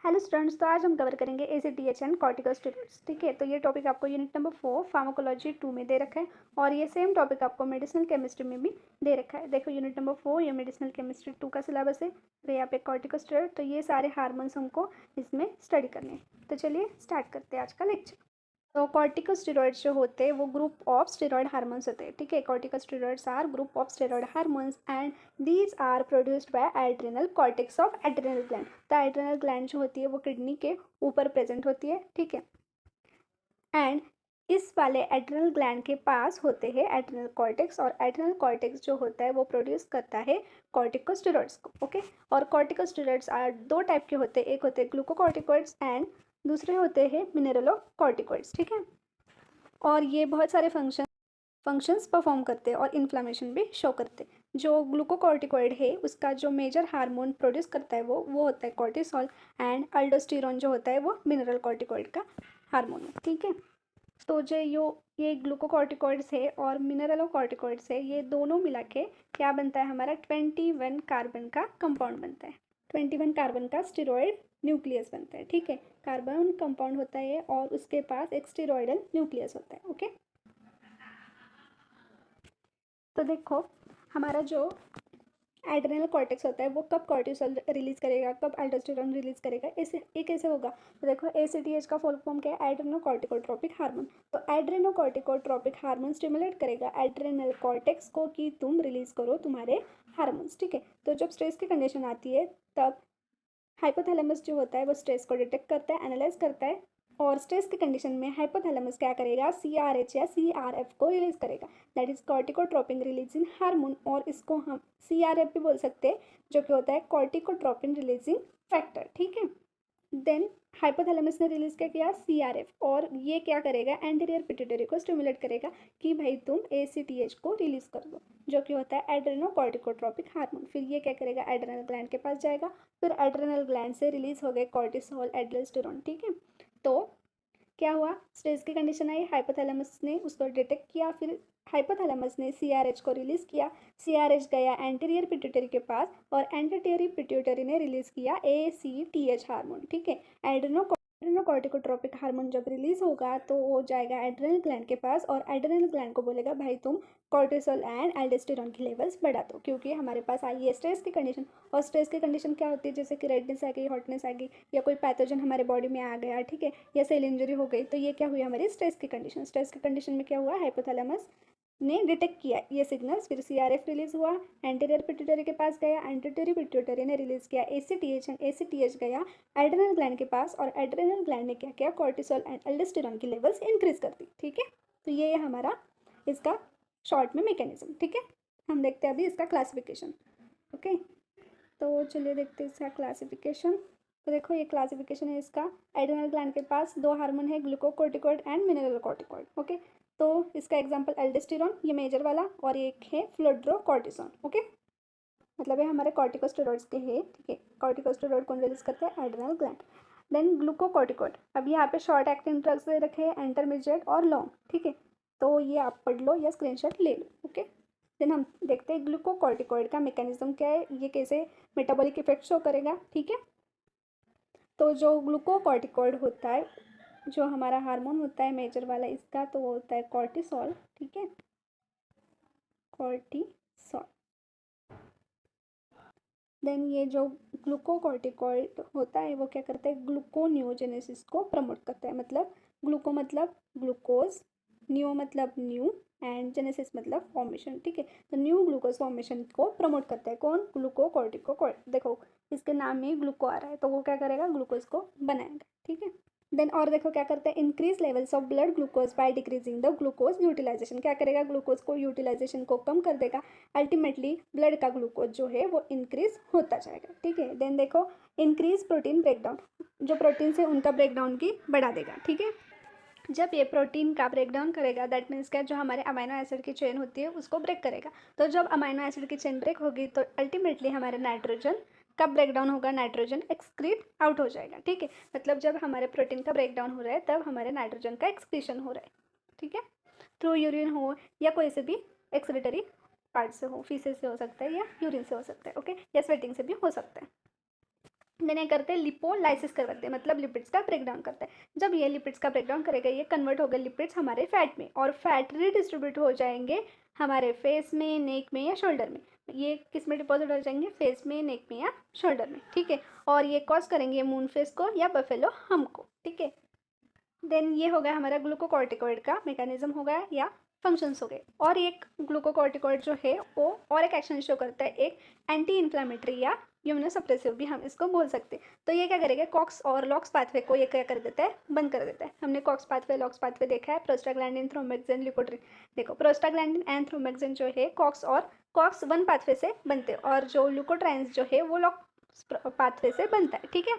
Hello students, तो आज हम कवर करेंगे एसीटीएच एंड कॉर्टिकोस्टेरॉइड्स। ठीक है, तो ये टॉपिक आपको यूनिट नंबर 4 फार्माकोलॉजी 2 में दे रखा है और ये सेम टॉपिक आपको मेडिसिनल केमिस्ट्री में भी दे रखा है। देखो, यूनिट नंबर 4 ये मेडिसिनल केमिस्ट्री 2 का सिलेबस है। तो यहाँ पे कॉर्टिकोस्टेरॉइड, तो ये सारे हार्मोन्स हमको इसमें स्टडी करने हैं। तो चलिए स्टार्ट करते हैं आज का लेक्चर। तो कॉर्टिकोस्टेरॉइड्स जो होते हैं वो ग्रुप ऑफ स्टेरॉइड हार्मोन्स होते हैं। ठीक है, corticosteroids are group of steroid hormones and these are produced by adrenal cortex of adrenal gland. तो एड्रिनल ग्लैंड जो होती है वो किडनी के ऊपर प्रेजेंट होती है। ठीक है, एंड इस वाले एड्रिनल ग्लैंड के पास होते हैं एड्रिनल कॉर्टेक्स, और एड्रिनल कॉर्टेक्स जो होता है वो प्रोड्यूस करता है कॉर्टिकोस्टेरॉइड्स को। ओके, और कॉर्टिकोस्टेरॉइड्स आर दो टाइप के होते हैं, एक होते हैं ग्लूकोकॉर्टिकॉइड्स एंड दूसरे होते हैं मिनरलोकॉर्टिकॉइड्स। ठीक है, और ये बहुत सारे फंक्शंस परफॉर्म करते हैं और इन्फ्लामेशन भी शो करते हैं। जो ग्लूकोकॉर्टिकॉइड है उसका जो मेजर हार्मोन प्रोड्यूस करता है वो होता है कॉर्टिसोल, एंड अल्डोस्टेरॉन जो होता है वो मिनरल कॉर्टिकॉइड का हार्मोन है। ठीक है, तो जो ये ग्लूकोकॉर्टिकॉइड्स है और मिनरलोकॉर्टिकॉइड्स है, ये दोनों मिला के क्या बनता है, हमारा 21 कार्बन का कंपाउंड बनता है। 21 कार्बन का स्टेरॉइड न्यूक्लियस बनता है। ठीक है, कार्बन कंपाउंड होता है और उसके पास एक स्टेरॉइडल न्यूक्लियस होता है। ओके, तो देखो, हमारा जो एड्रेनल कॉर्टेक्स होता है वो कब कॉर्टिसोल रिलीज करेगा, कब अल्डोस्टेरॉन रिलीज करेगा, ऐसे ये कैसे होगा। तो देखो, एसीटीएच का फुल फॉर्म क्या है, एड्रेनोकॉर्टिकोट्रोपिक हार्मोन। तो एड्रेनोकॉर्टिकोट्रोपिक हार्मोन स्टिमुलेट करेगा एड्रेनल कॉर्टेक्स को कि तुम रिलीज करो तुम्हारे हार्मोन्स। ठीक है, तो जब स्ट्रेस की कंडीशन आती है तब हाइपोथैलेमस जो होता है वो स्ट्रेस को डिटेक्ट करता है, एनालाइज करता है, और स्ट्रेस की कंडीशन में हाइपोथैलेमस क्या करेगा, सीआरएच या सीआरएफ को रिलीज करेगा, that is corticotropin releasing hormone, और इसको हम सीआरएफ भी बोल सकते हैं, जो कि होता है कॉर्टिकोट्रोपिन रिलीजिंग फैक्टर। ठीक है, देन हाइपोथैलेमस ने रिलीज क्या किया, सीआरएफ, और ये क्या करेगा, एंटीरियर पिट्यूटरी को स्टिमुलेट करेगा कि भाई तुम एसीटीएच को रिलीज कर दो, जो कि होता है एड्रेनोकॉर्टिकोट्रोपिक हार्मोन। फिर ये क्या करेगा, एड्रेनल ग्लैंड के पास जाएगा, फिर एड्रेनल ग्लैंड से रिलीज हो गए कॉर्टिसोल, एड्रेस्टेरोन। ठीक है, तो क्या हुआ, स्ट्रेस की कंडीशन आई, हाइपोथैलेमस ने उसको डिटेक्ट किया, फिर हाइपोथैलेमस ने सीआरएच को रिलीज किया, सीआरएच गया एंटीरियर पिट्यूटरी के पास और एंटीरियर पिट्यूटरी ने रिलीज किया एसीटीएच हार्मोन। ठीक है, एड्रेनोकॉर्टिकोट्रोपिक हार्मोन जब रिलीज होगा तो वो जाएगा एड्रेनल ग्लैंड के पास, और एड्रेनल ग्लैंड को बोलेगा भाई तुम कॉर्टिसोल एंड एल्डोस्टेरॉन की लेवल्स बढ़ा दो, क्योंकि हमारे पास आई है स्ट्रेस की कंडीशन। और स्ट्रेस की कंडीशन क्या होती है, जैसे कि रेडनेस आ गई, हॉटनेस आ गई, या कोई पैथोजन हमारे बॉडी में आ गया। ठीक है, या सेल इंजरी हो गई, तो ये क्या हुई, हमारी स्ट्रेस की कंडीशन। स्ट्रेस की कंडीशन में क्या हुआ, हाइपोथैलेमस ने डिटेक्ट किया ये सिग्नल्स, फिर सीआरएफ रिलीज हुआ, एंटीरियर पिट्यूटरी के पास गया, एंटीरियर पिट्यूटरी ने रिलीज किया एसीटीएच, एंड एसीटीएच गया एड्रेनल ग्लैंड के पास, और एड्रेनल ग्लैंड ने क्या किया, कॉर्टिसोल एंड एल्डोस्टेरॉन की लेवल्स इंक्रीज कर दी। ठीक है, तो ये हमारा इसका शॉर्ट में मैकेनिज्म। ठीक है, हम देखते हैं अभी इसका क्लासिफिकेशन। ओके, तो चलिए देखते हैं इसका क्लासिफिकेशन। तो देखो, ये क्लासिफिकेशन है इसका। एड्रेनल ग्लैंड के पास दो हार्मोन है, ग्लूकोकॉर्टिकॉइड एंड मिनरलोकॉर्टिकॉइड। ओके, तो इसका एग्जांपल एल्डोस्टेरॉन, ये मेजर वाला, और एक है फ्लोड्रोकॉर्टिसोन। ओके, मतलब ये हमारे कॉर्टिकोस्टेरॉइड्स के हैं। ठीक है, कॉर्टिकोस्टेरॉइड कौन रिलीज करता है, एड्रेनल ग्लैंड। देन ग्लूकोकॉर्टिकॉइड, अब यहाँ पे शॉर्ट एक्टिंग ड्रग्स दे रखे हैं, इंटरमीडिएट और लॉन्ग। ठीक है, तो ये आप पढ़ लो या स्क्रीनशॉट ले लो। ओके, देन हम देखते हैं ग्लूकोकॉर्टिकॉइड का मैकेनिज्म क्या है, ये कैसे मेटाबॉलिक इफेक्ट शो करेगा। ठीक है, तो जो ग्लूकोकॉर्टिकॉइड होता है, जो हमारा हार्मोन होता है मेजर वाला इसका, तो वो होता है कॉर्टिसोल। ठीक है, कॉर्टिसोल। देन ये जो ग्लूकोकॉर्टिकॉइड होता है वो क्या करता है, ग्लूकोनियोजेनेसिस को प्रमोट करता है। मतलब ग्लूको मतलब ग्लूकोज, न्यू मतलब न्यू, एंड जेनेसिस मतलब फॉर्मेशन। ठीक है, तो न्यू ग्लूकोज फॉर्मेशन को प्रमोट करता है कौन, ग्लूकोकॉर्टिकोकॉइड। देखो, इसके नाम में ग्लूको आ रहा है, तो वो क्या करेगा, ग्लूकोज को बनाएगा। ठीक है, देन और देखो क्या करता है, increase levels of blood glucose by decreasing the glucose utilization. क्या करेगा, ग्लूकोज को यूटिलाइजेशन को कम कर देगा, अल्टीमेटली ब्लड का ग्लूकोज जो है वो इंक्रीज होता जाएगा। ठीक है, देन देखो, इंक्रीज प्रोटीन ब्रेकडाउन, जो प्रोटीन से उनका ब्रेकडाउन की बढ़ा देगा। ठीक है, जब ये प्रोटीन का ब्रेकडाउन करेगा, दैट मीन्स क्या, जो हमारे अमाइनो एसिड की चेन होती है उसको ब्रेक करेगा। तो जब अमाइनो एसिड की चेन ब्रेक होगी तो अल्टीमेटली हमारे नाइट्रोजन कब ब्रेकडाउन होगा, नाइट्रोजन एक्सक्रीट आउट हो जाएगा। ठीक है, मतलब जब हमारे प्रोटीन का ब्रेकडाउन हो रहा है तब हमारे नाइट्रोजन का एक्सक्रीशन हो रहा है। ठीक है, थ्रू यूरिन हो या कोई से भी एक्सक्रीटरी पार्ट से हो, फीसेस से हो सकता है या यूरिन से हो सकता है। ओके, या स्वेटिंग से भी हो सकता है। देन ये करते हैं लिपोलाइसिस करवाते हैं, मतलब लिपिड्स का ब्रेकडाउन करता है। जब ये लिपिड्स का ब्रेकडाउन करेगा ये कन्वर्ट होगा लिपिड्स हमारे फैट में, और फैट रीडिस्ट्रीब्यूट हो जाएंगे हमारे फेस में, नेक में या शोल्डर में। ये किस में डिपॉजिट हो जाएंगे? फेस में, नेक में या शोल्डर में, ठीक है। और ये कॉज करेंगे मून फेस को या बफेलो हम को, ठीक है। देन ये हो गया हमारा ग्लूकोकॉर्टिकॉइड का मैकेनिज्म हो गया या फंक्शंस हो गए। और एक ग्लूकोकॉर्टिकॉइड जो है वो और एक एक्शन शो करता है, एक एंटी इन्फ्लामेटरी या इम्यूनोसप्रेसिव भी हम इसको बोल सकते हैं। तो ये क्या करेगा? कॉक्स और लॉक्स पाथवे को ये क्या कर देता है? बंद कर देता है। हमने कॉक्स पाथवे, लॉक्स पाथवे देखा है, प्रोस्टाग्लैंडिन, थ्रोम्बेक्सिन, ल्यूकोट्रिन। देखो प्रोस्टाग्लैंडिन एंड थ्रोम्बेक्सिन जो है कॉक्स 1 पाथवे से बनते हैं, और जो ल्यूकोट्राइन्स जो है वो लॉक्स पाथवे से बनता है, ठीक है।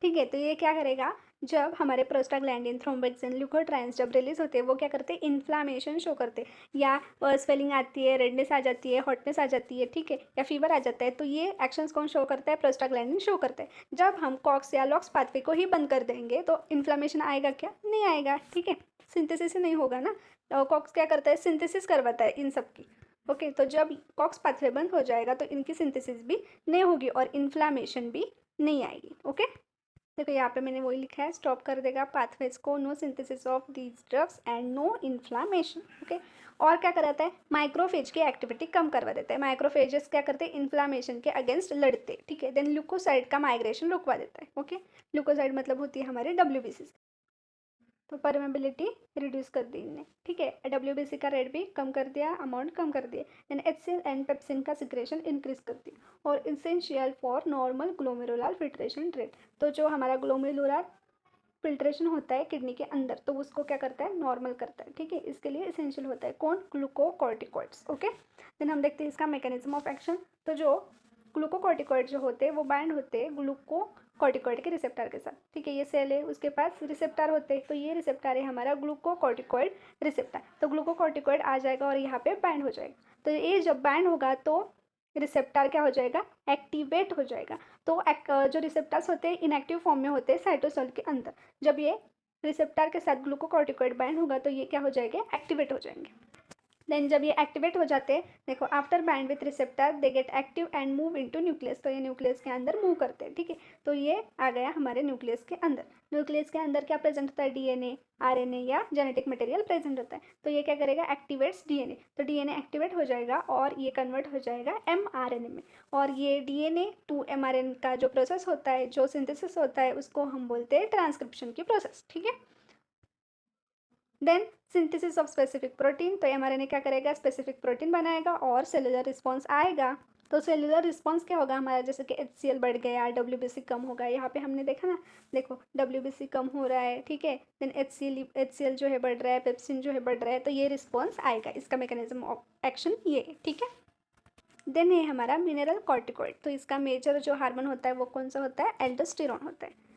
ठीक है, तो ये क्या करेगा? जब हमारे प्रोस्टाग्लैंडिन, थ्रोम्बोक्सिन, ल्यूकोट्राइन्स जब रिलीज होते हैं वो क्या करते हैं? इन्फ्लामेशन शो करते हैं, या स्वेलिंग आती है, रेडनेस आ जाती है, हॉटनेस आ जाती है, ठीक है, या फीवर आ जाता है। तो ये एक्शंस कौन शो करता है? प्रोस्टाग्लैंडिन शो करता है। जब हम कॉक्स या लॉक्स पाथवे को ही बंद कर देंगे तो इन्फ्लामेशन आएगा क्या? नहीं आएगा, ठीक है। सिंथेसिस नहीं होगा ना। कॉक्स क्या करता है? सिंथेसिस करवाता है इन सब की। ओके, तो जब कॉक्स पाथवे बंद हो जाएगा तो इनकी सिंथेसिस भी नहीं होगी और इन्फ्लामेशन भी नहीं आएगी। ओके, देखो यहाँ पे मैंने वही लिखा है, स्टॉप कर देगा पाथवेज को, no synthesis of these drugs and no inflammation. Okay, और क्या कराता है? माइक्रोफेज की एक्टिविटी कम करवा देता है। माइक्रोफेजेस क्या करते हैं? इन्फ्लामेशन के अगेंस्ट लड़ते हैं, ठीक है। देन ल्यूकोसाइड का माइग्रेशन रुकवा देता है। ओके, ल्यूकोसाइड मतलब होती है हमारे WBC, तो परमेबिलिटी रिड्यूस कर दी इनने, ठीक है। WBC का रेट भी कम कर दिया, अमाउंट कम कर दिया। देन HCl एंड पेप्सिन का सिक्रेशन इंक्रीज कर दिया, और essential for normal glomerular filtration rate. तो जो हमारा ग्लोमेरुलर फिल्ट्रेशन होता है किडनी के अंदर, तो उसको क्या करता है? नॉर्मल करता है, ठीक है। इसके लिए इसेंशियल होता है कौन? ग्लूकोकॉर्टिकॉइड्स। ओके, देन हम देखते हैं इसका मैकेनिज्म ऑफ एक्शन। तो जो ग्लूकोकॉर्टिकॉइड जो होते हैं वो बाइंड होते हैं ग्लूकोकॉर्टिकॉइड के रिसेप्टर के साथ, ठीक है। ये सेल है, उसके पास रिसेप्टर होते हैं, तो ये रिसेप्टर है हमारा ग्लूकोकॉर्टिकॉइड रिसेप्टर। तो ग्लूकोकॉर्टिकॉइड आ जाएगा और यहाँ पे बाइंड हो जाएगा। तो ये जब बाइंड होगा तो रिसेप्टर क्या हो जाएगा? एक्टिवेट हो जाएगा। तो जो रिसेप्टर्स होते हैं इनएक्टिव फॉर्म में होते हैं साइटोसोल के अंदर। जब ये रिसेप्टर के साथ ग्लूकोकॉर्टिकॉइड बाइंड होगा तो ये क्या हो जाएंगे? एक्टिवेट हो जाएंगे। देन जब ये एक्टिवेट हो जाते हैं, देखो after bind with receptor they get active and move into nucleus. तो ये न्यूक्लियस के अंदर मूव करते हैं, ठीक है। तो ये आ गया हमारे न्यूक्लियस के अंदर। न्यूक्लियस के अंदर क्या प्रेजेंट होता है? DNA, RNA या जेनेटिक मटेरियल प्रेजेंट होता है। तो ये क्या करेगा? Activates DNA। तो DNA एक्टिवेट हो जाएगा और ये कन्वर्ट हो जाएगा mRNA में। और ये DNA टू mRNA का जो प्रोसेस होता है, जो सिंथेसिस होता है, उसको हम बोलते हैं ट्रांसक्रिप्शन की प्रोसेस, ठीक है। Then synthesis of specific protein. तो mRNA क्या करेगा? स्पेसिफिक प्रोटीन बनाएगा और सेलुलर रिस्पॉन्स आएगा। तो सेलुलर रिस्पॉन्स क्या होगा हमारा? जैसे कि HCl बढ़ गया, WBC कम होगा। यहाँ पे हमने देखा ना, देखो WBC कम हो रहा है, ठीक है। देन HCl जो है बढ़ रहा है, पेप्सिन जो है बढ़ रहा है, तो ये रिस्पॉन्स आएगा। इसका मैकेनिज्म ऑफ एक्शन ये है, ठीक है। देन ये हमारा मिनरल कॉर्टिकॉइड। तो इसका मेजर जो हार्मोन होता है वो कौन सा होता है? एल्डोस्टेरोन होता है।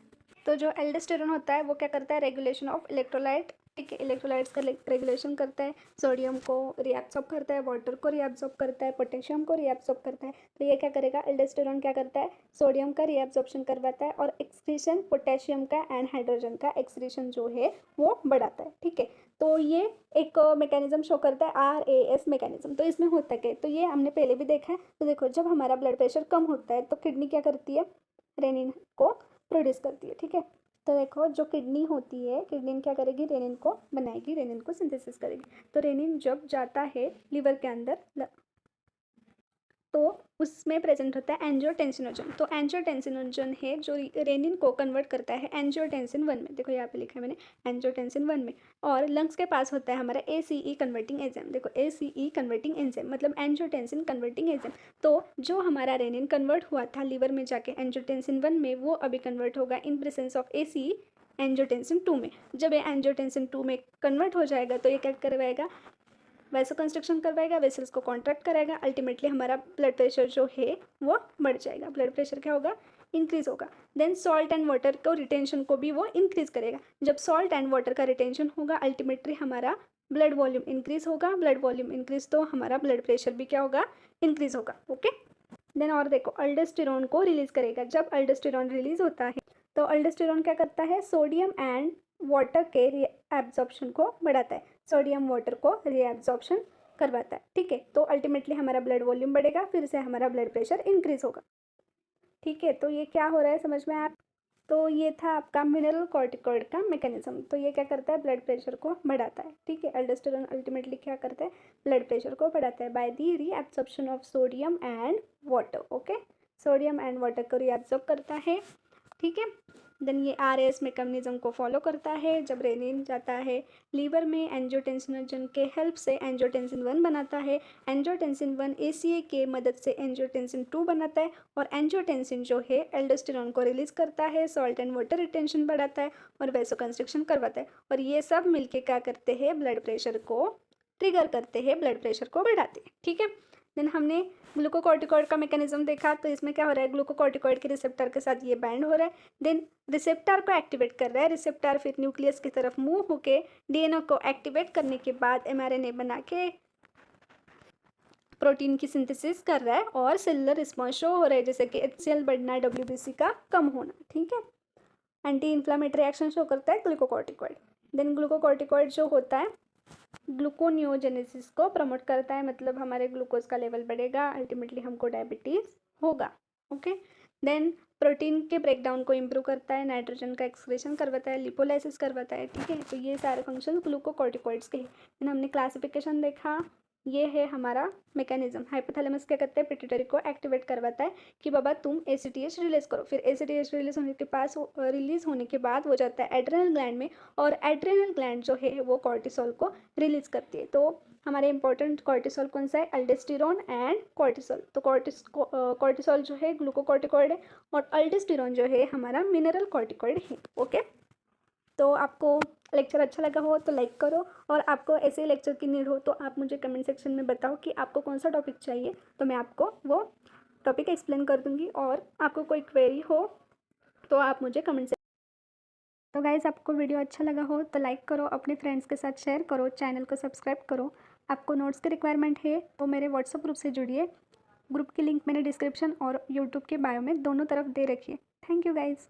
तो जो एल्डोस्टेरोन होता है वो क्या करता है? रेगुलेशन ऑफ इलेक्ट्रोलाइट, ठीक है। इलेक्ट्रोलाइट्स का रेगुलेशन करता है, सोडियम को रीएब्सॉर्ब करता है, वाटर को रीएब्सॉर्ब करता है, पोटेशियम को रीएब्सॉर्ब करता है। तो ये क्या करेगा? एल्डोस्टेरोन क्या करता है? सोडियम का रीएब्सॉर्प्शन करवाता है और एक्सक्रीशन पोटेशियम का एंड हाइड्रोजन का एक्सक्रीशन जो है वो बढ़ाता है, ठीक है। तो ये एक मैकेनिज्म शो करता है RAS मैकेनिज्म। तो इसमें होता है, तो ये हमने पहले भी देखा है। तो देखो जब हमारा ब्लड प्रेशर कम होता है तो किडनी क्या करती है? रेनिन को प्रोड्यूस करती है, ठीक है। तो देखो जो किडनी होती है, किडनी क्या करेगी? रेनिन को बनाएगी, रेनिन को सिंथेसिस करेगी। तो रेनिन जब जाता है लिवर के अंदर तो उसमें प्रेजेंट होता है एंजियोटेंसिनोजन। तो एंजियोटेंसिनोजन है जो रेनिन को कन्वर्ट करता है एंजियोटेंसिन 1 में। देखो यहाँ पे लिखा है मैंने एंजियोटेंसिन 1 में। और लंग्स के पास होता है हमारा ACE कन्वर्टिंग एंजाइम। देखो ACE कन्वर्टिंग एंजाइम मतलब एंजियोटेंसिन कन्वर्टिंग एंजाइम। तो जो हमारा रेनिन कन्वर्ट हुआ था लिवर में जाके एंजियोटेंसिन 1 में, वो अभी कन्वर्ट होगा in presence of ACE angiotensin 2 में। जब ये एंजियोटेंसिन 2 में कन्वर्ट हो जाएगा तो ये क्या करवाएगा? वैसा कंस्ट्रक्शन करवाएगा, वेसल्स को कॉन्ट्रैक्ट कराएगा। अल्टीमेटली हमारा ब्लड प्रेशर जो है वो बढ़ जाएगा। ब्लड प्रेशर क्या होगा? इंक्रीज होगा। देन सॉल्ट एंड वाटर को रिटेंशन को भी वो इंक्रीज करेगा। जब सॉल्ट एंड वाटर का रिटेंशन होगा अल्टीमेटली हमारा ब्लड वॉल्यूम इंक्रीज होगा। ब्लड वॉल्यूम इंक्रीज तो हमारा ब्लड प्रेशर भी क्या होगा? इंक्रीज होगा। ओके, देन और देखो अल्डोस्टेरोन को रिलीज करेगा। जब अल्डोस्टेरोन रिलीज होता है तो अल्डोस्टेरोन क्या करता है? सोडियम एंड वाटर के एब्जॉर्प्शन को बढ़ाता है, सोडियम वाटर को रीएब्जॉर्प्शन करवाता है, ठीक है। तो अल्टीमेटली हमारा ब्लड वॉल्यूम बढ़ेगा, फिर से हमारा ब्लड प्रेशर इंक्रीज होगा, ठीक है, तो ये क्या हो रहा है समझ में आप। तो ये था आपका मिनरल कॉर्टिकॉइड का मैकेनिज्म। तो ये क्या करता है, ब्लड प्रेशर को बढ़ाता है। ठीक है, एल्डोस्टेरोन अल्टीमेटली क्या करता है, ब्लड प्रेशर को बढ़ाता है by the reabsorption of sodium and water. Okay, sodium and water को रीएब्जॉर्ब करता है। ठीक है, देन ये आरएस मैकेनिज्म को फॉलो करता है। जब रेनिन जाता है लीवर में, एंजियोटेंसिनोजन के हेल्प से एंजियोटेंसिन 1 बनाता है। एंजियोटेंसिन 1 एसीए के मदद से एंजियोटेंसिन 2 बनाता है, और एंजियोटेंसिन जो है एल्डोस्टेरोन को रिलीज करता है, सॉल्ट एंड वाटर रिटेंशन बढ़ाता है और वैसोकंस्ट्रिक्शन करवाता है। और ये सब मिलके क्या करते हैं, ब्लड प्रेशर को ट्रिगर करते हैं, ब्लड प्रेशर को बढ़ाते हैं। ठीक है, देन हमने ग्लूकोकॉर्टिकॉइड का मैकेनिज्म देखा। तो इसमें क्या हो रहा है, ग्लूकोकॉर्टिकॉइड के रिसेप्टर के साथ ये बाइंड हो रहा है, देन रिसेप्टर को एक्टिवेट कर रहा है। रिसेप्टर फिर न्यूक्लियस की तरफ मूव होके डीएनए को एक्टिवेट करने के बाद एमआरएनए बना के प्रोटीन की सिंथेसिस कर रहा है और सेलुलर रिस्पॉन्स शो हो रहा है, जैसे कि HCl बढ़ना, WBC का कम होना। ठीक है, एंटी इन्फ्लामेटरी एक्शन शो करता है ग्लूकोकॉर्टिकॉइड। देन ग्लूकोकॉर्टिकॉइड जो होता है ग्लूकोनियोजेनेसिस को प्रमोट करता है, मतलब हमारे ग्लूकोज का लेवल बढ़ेगा, अल्टीमेटली हमको डायबिटीज़ होगा। ओके, देन प्रोटीन के ब्रेकडाउन को इम्प्रूव करता है, नाइट्रोजन का एक्सक्रीशन करवाता है, लिपोलाइसिस करवाता है। ठीक है, तो ये सारे फंक्शन ग्लूकोकॉर्टिकॉइड्स के हैं। देन हमने क्लासिफिकेशन देखा, ये है हमारा मैकेनिज्म। हाइपोथैलेमस क्या करता है, पिट्यूटरी को एक्टिवेट करवाता है कि बाबा तुम ACTH रिलीज करो। फिर ACTH रिलीज होने के बाद वो जाता है एड्रेनल ग्लैंड में, और एड्रेनल ग्लैंड जो है वो कॉर्टिसोल को रिलीज करती है। तो हमारे इंपॉर्टेंट कॉर्टिसोल कौन सा है, अल्डोस्टेरोन एंड कॉर्टिसोल। तो कॉर्टिसोल जो है ग्लूकोकॉर्टिकॉइड है, और अल्डोस्टेरोन जो है हमारा मिनरल कॉर्टिकॉइड है। ओके, तो आपको लेक्चर अच्छा लगा हो तो लाइक करो, और आपको ऐसे लेक्चर की नीड हो तो आप मुझे कमेंट सेक्शन में बताओ कि आपको कौन सा टॉपिक चाहिए, तो मैं आपको वो टॉपिक एक्सप्लेन कर दूँगी। और आपको कोई क्वेरी हो तो आप मुझे कमेंट से। तो गाइज़, आपको वीडियो अच्छा लगा हो तो लाइक करो, अपने फ्रेंड्स के साथ शेयर करो, चैनल को सब्सक्राइब करो। आपको नोट्स की रिक्वायरमेंट है तो मेरे व्हाट्सएप ग्रुप से जुड़िए। ग्रुप की लिंक मैंने डिस्क्रिप्शन और यूट्यूब के बायो में दोनों तरफ दे रखी है। Thank you guys.